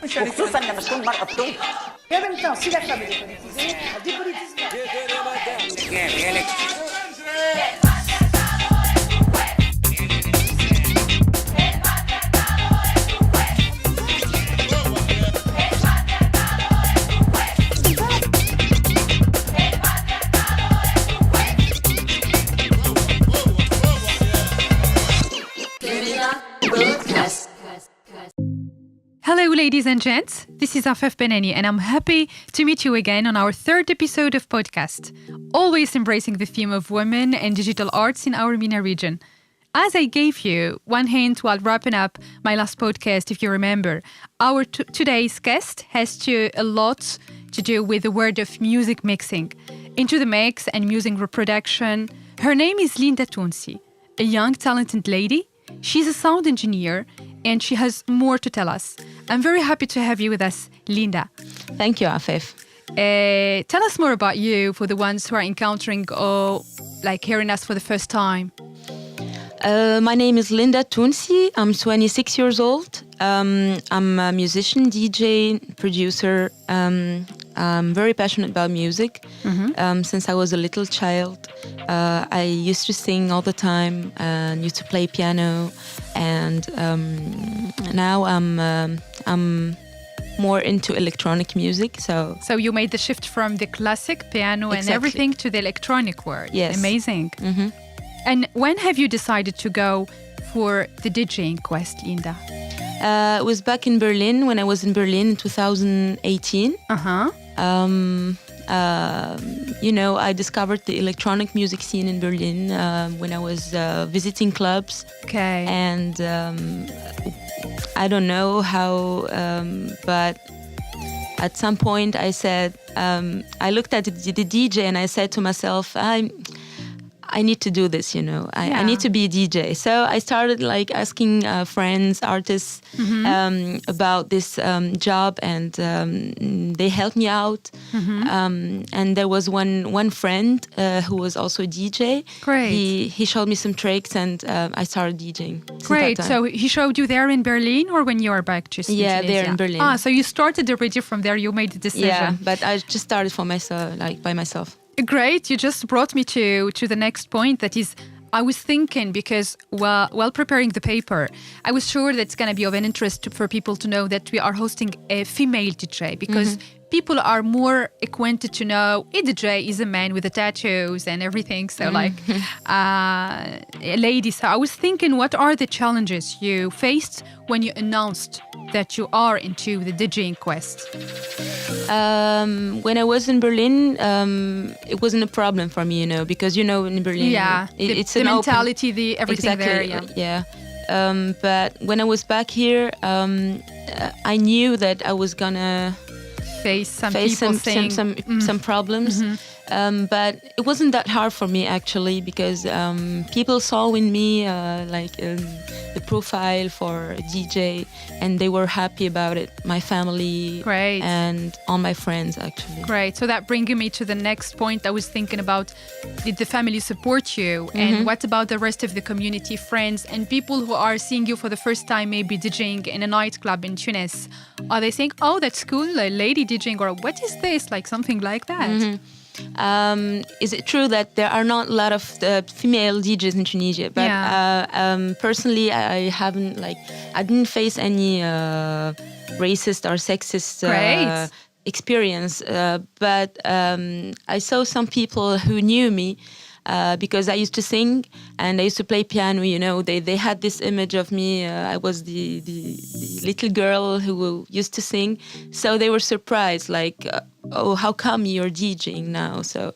وخصوصا لما تكون مرأة بتونس. Et en même temps, si la femme est dépolitisée, elle dépolitise pas. Hello, ladies and gents. This is Afaf Bannani, and I'm happy to meet you again on our third episode of podcast, always embracing the theme of women and digital arts in our MENA region. As I gave you one hint while wrapping up my last podcast, if you remember, our today's guest has a lot to do with the word of music mixing, into the mix and music reproduction. Her name is Lynda Tounsi, a young, talented lady. She's a sound engineer, and she has more to tell us. I'm very happy to have you with us, Lynda. Thank you, Afaf. Tell us more about you for the ones who are encountering or hearing us for the first time. My name is Lynda Tounsi. I'm 26 years old. I'm a musician, DJ, producer. I'm very passionate about music. Since I was a little child, I used to sing all the time and used to play piano. And now I'm more into electronic music. So you made the shift from the classic piano and Exactly. everything to the electronic world. Yes. Amazing. Mhm. And when have you decided to go for the DJing quest, Lynda? it was back in Berlin, when I was in Berlin in 2018. Uh-huh. I discovered the electronic music scene in Berlin when I was visiting clubs. Okay. And I don't know how, but at some point I said, I looked at the DJ and I said to myself, I need to do this, I need to be a DJ. So I started asking friends, artists about this job, and they helped me out. And there was one friend who was also a DJ. Great. He showed me some tricks, and I started DJing. Great. So he showed you there in Berlin, or when you were back to Yeah, Tunisia? there in Berlin. So you started already from there. You made the decision. Yeah, but I just started for myself, by myself. Great. You just brought me to the next point. That is, I was thinking, because while preparing the paper, I was sure that it's going to be of an interest for people to know that we are hosting a female DJ, because people are more acquainted to know a DJ is a man with the tattoos and everything. So a lady. So I was thinking, what are the challenges you faced when you announced that you are into the DJing quest? When I was in Berlin, it wasn't a problem for me, because in Berlin, it's the an mentality, the everything exactly, there. Yeah. But when I was back here, I knew that I was gonna face some problems. But it wasn't that hard for me, actually, because people saw in me the profile for a DJ, and they were happy about it. My family. Great. And all my friends, actually. Great. So that brings me to the next point I was thinking about. Did the family support you? And what about the rest of the community, friends, and people who are seeing you for the first time, maybe DJing in a nightclub in Tunis? Are they saying, oh, that's cool, a lady DJing, or what is this? Something like that. Is it true that there are not a lot of female DJs in Tunisia? But personally, I haven't I didn't face any racist or sexist experience. But I saw some people who knew me. Because I used to sing and I used to play piano, they had this image of me. I was the little girl who used to sing. So they were surprised, oh, how come you're DJing now? So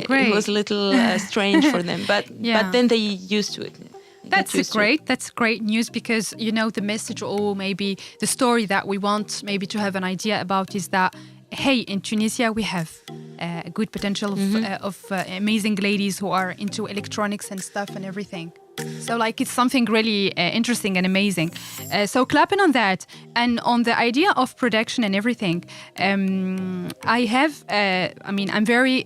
great. It was a little strange for them. But then they used to it. That's great news, because, the message, or maybe the story that we want maybe to have an idea about is that, hey, in Tunisia we have a good potential of amazing ladies who are into electronics and stuff and everything. So like it's something really interesting and amazing. So clapping on that and on the idea of production and everything, I'm very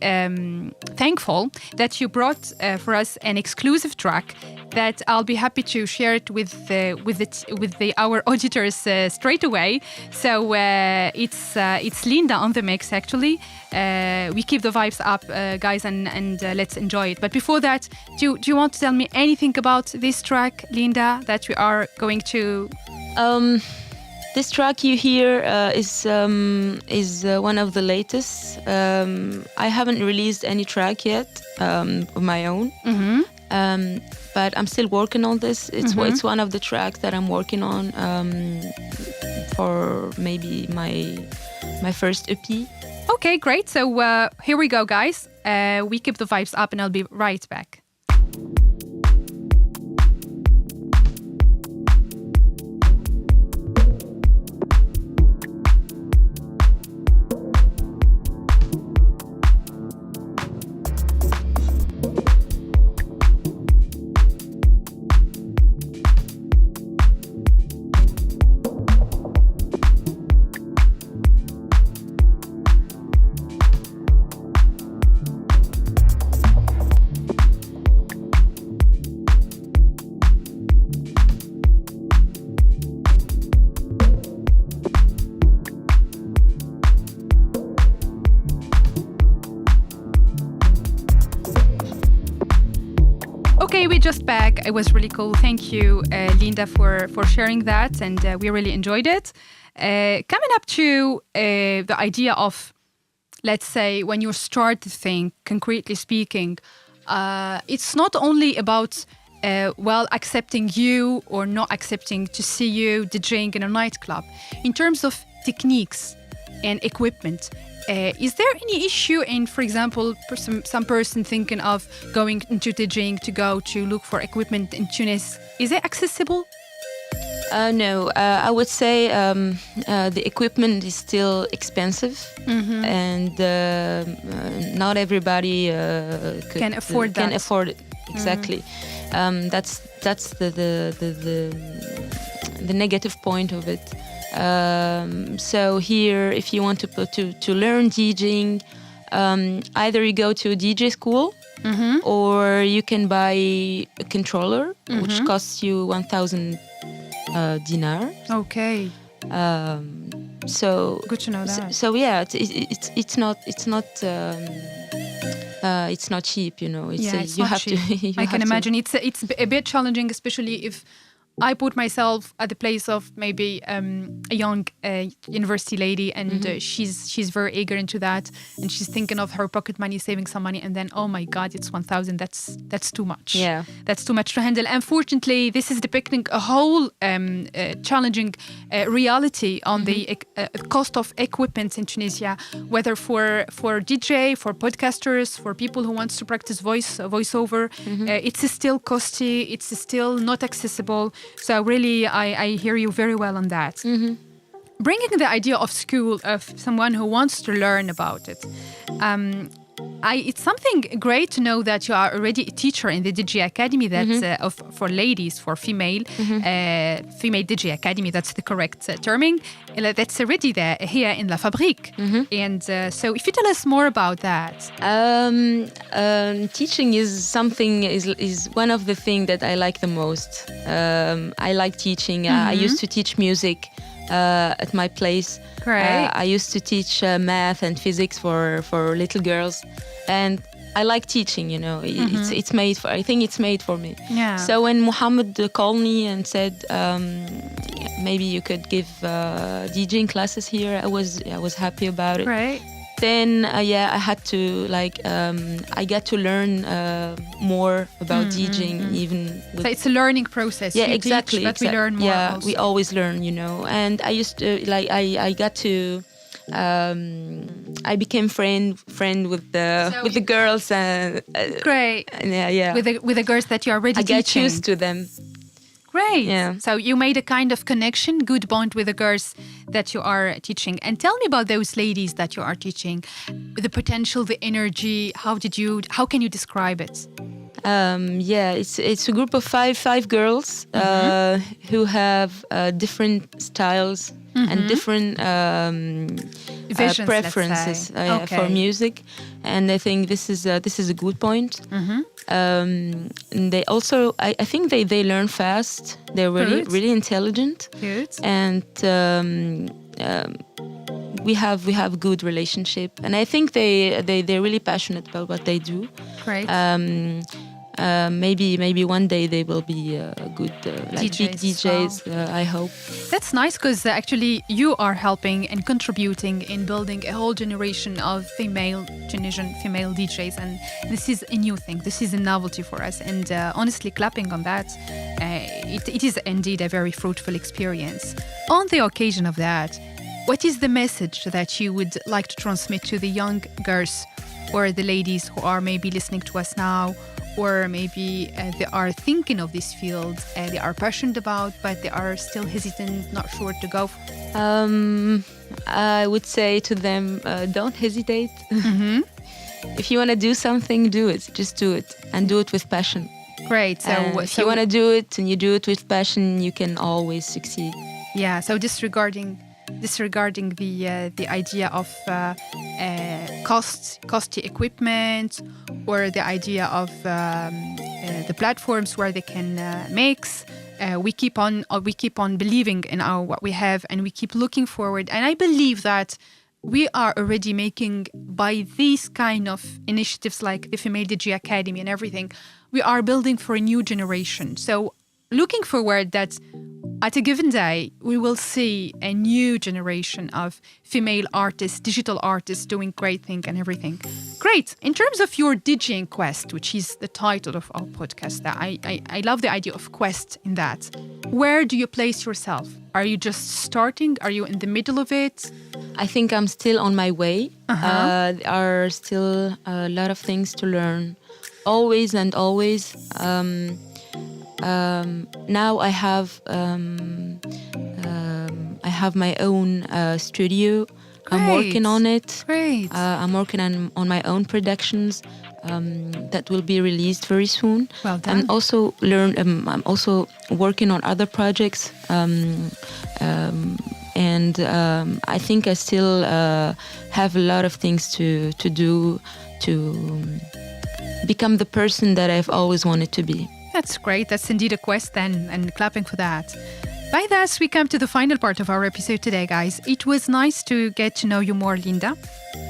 thankful that you brought for us an exclusive track that I'll be happy to share it with our auditors straight away. So it's Lynda on the mix actually. We keep the vibes up, guys, and let's enjoy it. But before that, do you want to tell me anything about this track, Lynda, that we are going to? This track you hear is one of the latest. I haven't released any track yet of my own, but I'm still working on this. It's one of the tracks that I'm working on for maybe my first EP. Okay, great. So here we go, guys. We keep the vibes up, and I'll be right back. Okay, we're just back. It was really cool. Thank you, Lynda, for sharing that, and we really enjoyed it. Coming up to the idea of, let's say, when you start to think, concretely speaking, it's not only about, accepting you or not accepting to see you DJing in a nightclub. In terms of techniques and equipment, is there any issue in, for example, some person thinking of going into DJing to go to look for equipment in Tunis? Is it accessible? No, I would say the equipment is still expensive, and not everybody can afford that. Can afford it exactly. That's the negative point of it. So here, if you want to learn DJing, either you go to a DJ school, or you can buy a controller, which costs you 1,000 dinar. Okay. So good to know that. So yeah, it's not cheap, you know. It's you not have cheap. to. I can imagine it's a bit challenging, especially if I put myself at the place of maybe a young university lady, and she's very eager into that, and she's thinking of her pocket money, saving some money, and then oh my God, it's 1,000. That's too much. Yeah, that's too much to handle. Unfortunately, this is depicting a whole challenging reality on the cost of equipment in Tunisia, whether for DJ, for podcasters, for people who want to practice voiceover. It's still costly. It's still not accessible. So really, I hear you very well on that. Bringing the idea of school, of someone who wants to learn about it, it's something great to know that you are already a teacher in the DJing Academy that's for ladies, for female DJing Academy, that's the correct terming. That's already there here in La Fabrique. And so if you tell us more about that. Teaching is one of the things that I like the most. I like teaching. I used to teach music at my place. I used to teach math and physics for little girls, and I like teaching. You know, it's made for. I think it's made for me. Yeah. So when Muhammad called me and said maybe you could give DJing classes here, I was happy about it. Right. Then I had to I got to learn more about DJing, even with, so it's a learning process. Yeah, you exactly. Teach, but we learn more. Yeah, also. we always learn, you know. And I used to I got to I became friend with the girls. Great. Yeah. With the girls that you are already teaching. I got used to them. Great. Yeah. So you made a kind of connection, good bond with the girls that you are teaching. And tell me about those ladies that you are teaching. The potential, the energy. How can you describe it? Yeah, it's a group of five girls who have different styles and different Visions, preferences let's say. for music, and I think this is a good point. And they also, I think they learn fast. They're really intelligent. Good. And we have good relationship, and I think they're really passionate about what they do. Great. Maybe one day they will be good like DJs, big DJs. I hope. That's nice because actually you are helping and contributing in building a whole generation of Tunisian female DJs, and this is a new thing. This is a novelty for us, and honestly, clapping on that, it is indeed a very fruitful experience. On the occasion of that, what is the message that you would like to transmit to the young girls or the ladies who are maybe listening to us now, or maybe they are thinking of this field, they are passionate about, but they are still hesitant, not sure to go? I would say to them, don't hesitate. If you want to do something, do it. Just do it, and do it with passion. Great. So if you want to do it and you do it with passion, you can always succeed. Yeah. So disregarding the idea of costly equipment, or the idea of the platforms where they can mix. We keep on believing in what we have, and we keep looking forward. And I believe that we are already making, by these kind of initiatives like the Female DJ Academy and everything, we are building for a new generation. So looking forward that at a given day, we will see a new generation of female artists, digital artists doing great things and everything. Great. In terms of your DJing quest, which is the title of our podcast, I love the idea of quest in that. Where do you place yourself? Are you just starting? Are you in the middle of it? I think I'm still on my way. There are still a lot of things to learn. Always and always. Now I have my own studio. Great. I'm working on it. Great. I'm working on my own productions that will be released very soon. Well done. And also I'm also working on other projects. And I think I still have a lot of things to do to become the person that I've always wanted to be. That's great. That's indeed a quest then, and clapping for that. By that, we come to the final part of our episode today, guys. It was nice to get to know you more, Lynda.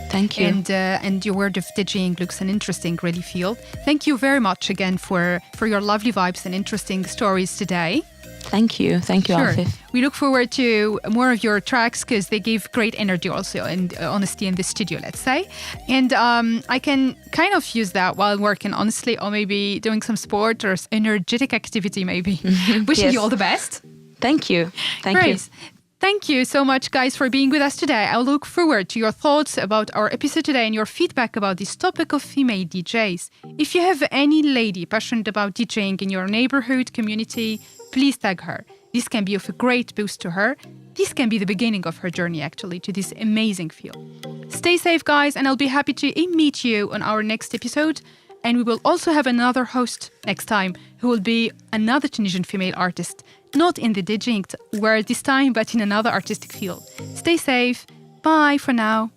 Thank you. And your word of DJing looks an interesting, really field. Thank you very much again for your lovely vibes and interesting stories today. Thank you. Thank you, Sure. Afaf. We look forward to more of your tracks because they give great energy also and honesty in the studio, let's say. And I can kind of use that while working, honestly, or maybe doing some sport or energetic activity, maybe. Wishing Yes. you all the best. Thank you. Thank you. Great. Thank you so much, guys, for being with us today. I look forward to your thoughts about our episode today and your feedback about this topic of female DJs. If you have any lady passionate about DJing in your neighborhood, community, please tag her. This can be of a great boost to her. This can be the beginning of her journey, actually, to this amazing field. Stay safe, guys, and I'll be happy to meet you on our next episode. And we will also have another host next time, who will be another Tunisian female artist, not in the DJing world this time, but in another artistic field. Stay safe. Bye for now.